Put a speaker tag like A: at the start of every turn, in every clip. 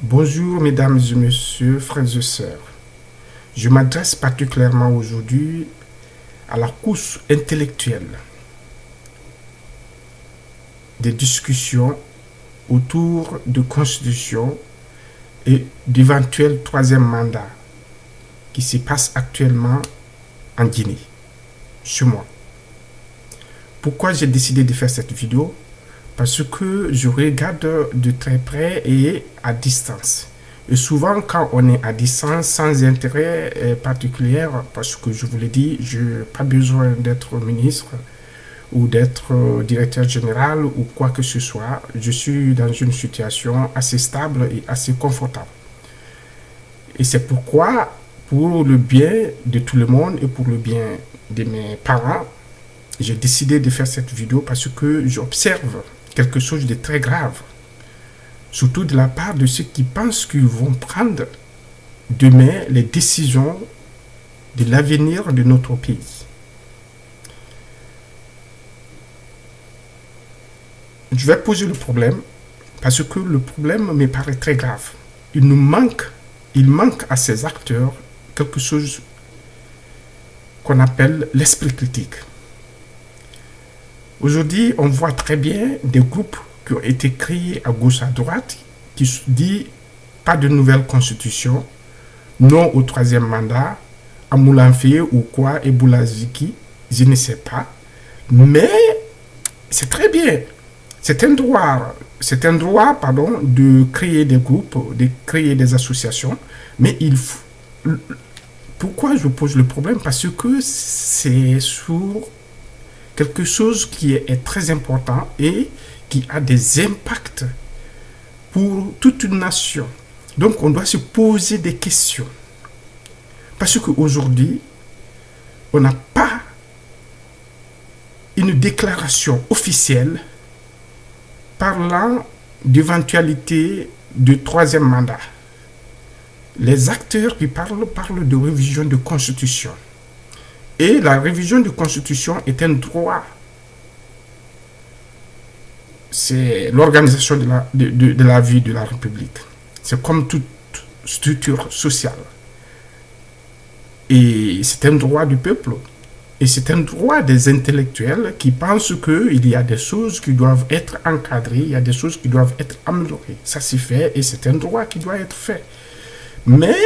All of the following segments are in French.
A: Bonjour mesdames et messieurs, frères et sœurs. Je m'adresse particulièrement aujourd'hui à la couche intellectuelle des discussions autour de constitution et d'éventuel troisième mandat qui se passe actuellement en Guinée, chez moi. Pourquoi j'ai décidé de faire cette vidéo? Parce que je regarde de très près et à distance. Et souvent, quand on est à distance, sans intérêt particulier, parce que je vous l'ai dit, je n'ai pas besoin d'être ministre ou d'être directeur général ou quoi que ce soit. Je suis dans une situation assez stable et assez confortable. Et c'est pourquoi, pour le bien de tout le monde et pour le bien de mes parents, j'ai décidé de faire cette vidéo parce que j'observe quelque chose de très grave, surtout de la part de ceux qui pensent qu'ils vont prendre demain les décisions de l'avenir de notre pays. Je vais poser le problème parce que le problème me paraît très grave. Il manque à ces acteurs quelque chose qu'on appelle l'esprit critique. Aujourd'hui, on voit très bien des groupes qui ont été créés à gauche, à droite, qui se disent pas de nouvelle constitution, non au troisième mandat, à Moulanfé ou quoi, et Boulaziki, je ne sais pas. Mais c'est très bien. C'est un droit, de créer des groupes, de créer des associations, mais pourquoi je pose le problème? Parce que c'est sur quelque chose qui est très important et qui a des impacts pour toute une nation. Donc on doit se poser des questions. Parce qu'aujourd'hui, on n'a pas une déclaration officielle parlant d'éventualité de troisième mandat. Les acteurs qui parlent de révision de constitution. Et la révision de constitution est un droit. C'est l'organisation de la vie de la République. C'est comme toute structure sociale. Et c'est un droit du peuple. Et c'est un droit des intellectuels qui pensent qu'il y a des choses qui doivent être encadrées, il y a des choses qui doivent être améliorées. Ça s'est fait et c'est un droit qui doit être fait. Mais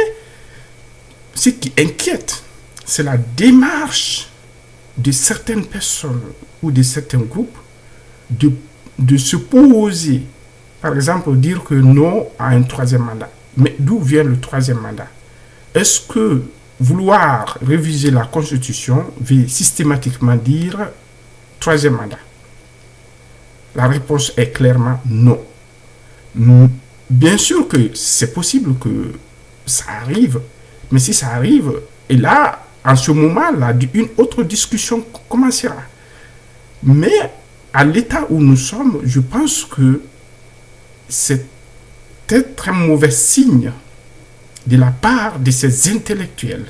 A: ce qui inquiète, c'est la démarche de certaines personnes ou de certains groupes de se poser, par exemple, dire que non à un troisième mandat. Mais d'où vient le troisième mandat? Est-ce que vouloir réviser la Constitution veut systématiquement dire troisième mandat? La réponse est clairement non. Bien sûr que c'est possible que ça arrive, mais si ça arrive, et là, en ce moment-là, une autre discussion commencera. Mais à l'état où nous sommes, je pense que c'est un très mauvais signe de la part de ces intellectuels.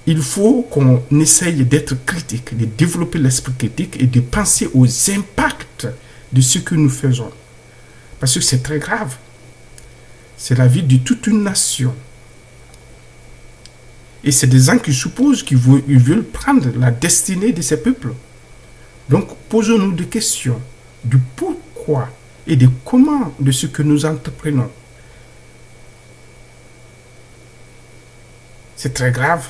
A: Il faut qu'on essaye d'être critique, de développer l'esprit critique et de penser aux impacts de ce que nous faisons. Parce que c'est très grave. C'est la vie de toute une nation. Et c'est des gens qui supposent qu'ils veulent prendre la destinée de ces peuples. Donc, posons-nous des questions du pourquoi et de comment de ce que nous entreprenons. C'est très grave.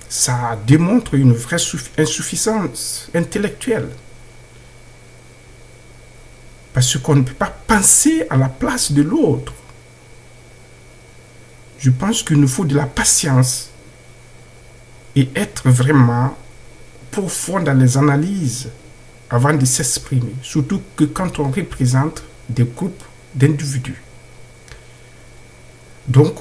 A: Ça démontre une vraie insuffisance intellectuelle. Parce qu'on ne peut pas penser à la place de l'autre. Je pense qu'il nous faut de la patience et être vraiment profond dans les analyses avant de s'exprimer. Surtout que quand on représente des groupes d'individus. Donc,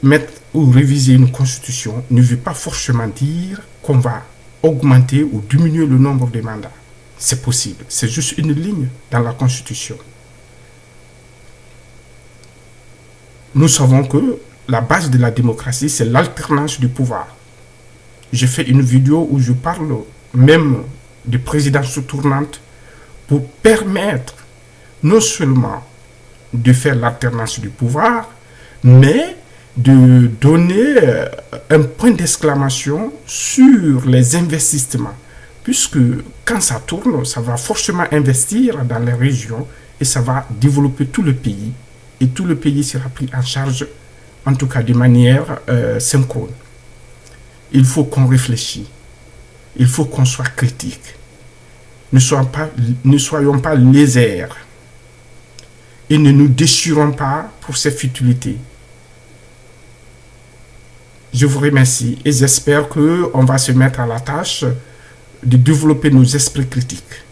A: mettre ou réviser une constitution ne veut pas forcément dire qu'on va augmenter ou diminuer le nombre de mandats. C'est possible. C'est juste une ligne dans la constitution. Nous savons que la base de la démocratie, c'est l'alternance du pouvoir. J'ai fait une vidéo où je parle même de présidence tournante pour permettre non seulement de faire l'alternance du pouvoir, mais de donner un point d'exclamation sur les investissements. Puisque quand ça tourne, ça va forcément investir dans les régions et ça va développer tout le pays. Et tout le pays sera pris en charge, en tout cas de manière synchrone. Il faut qu'on réfléchisse. Il faut qu'on soit critique. Ne soyons pas légers. Et ne nous déchirons pas pour ces futilités. Je vous remercie et j'espère qu'on va se mettre à la tâche de développer nos esprits critiques.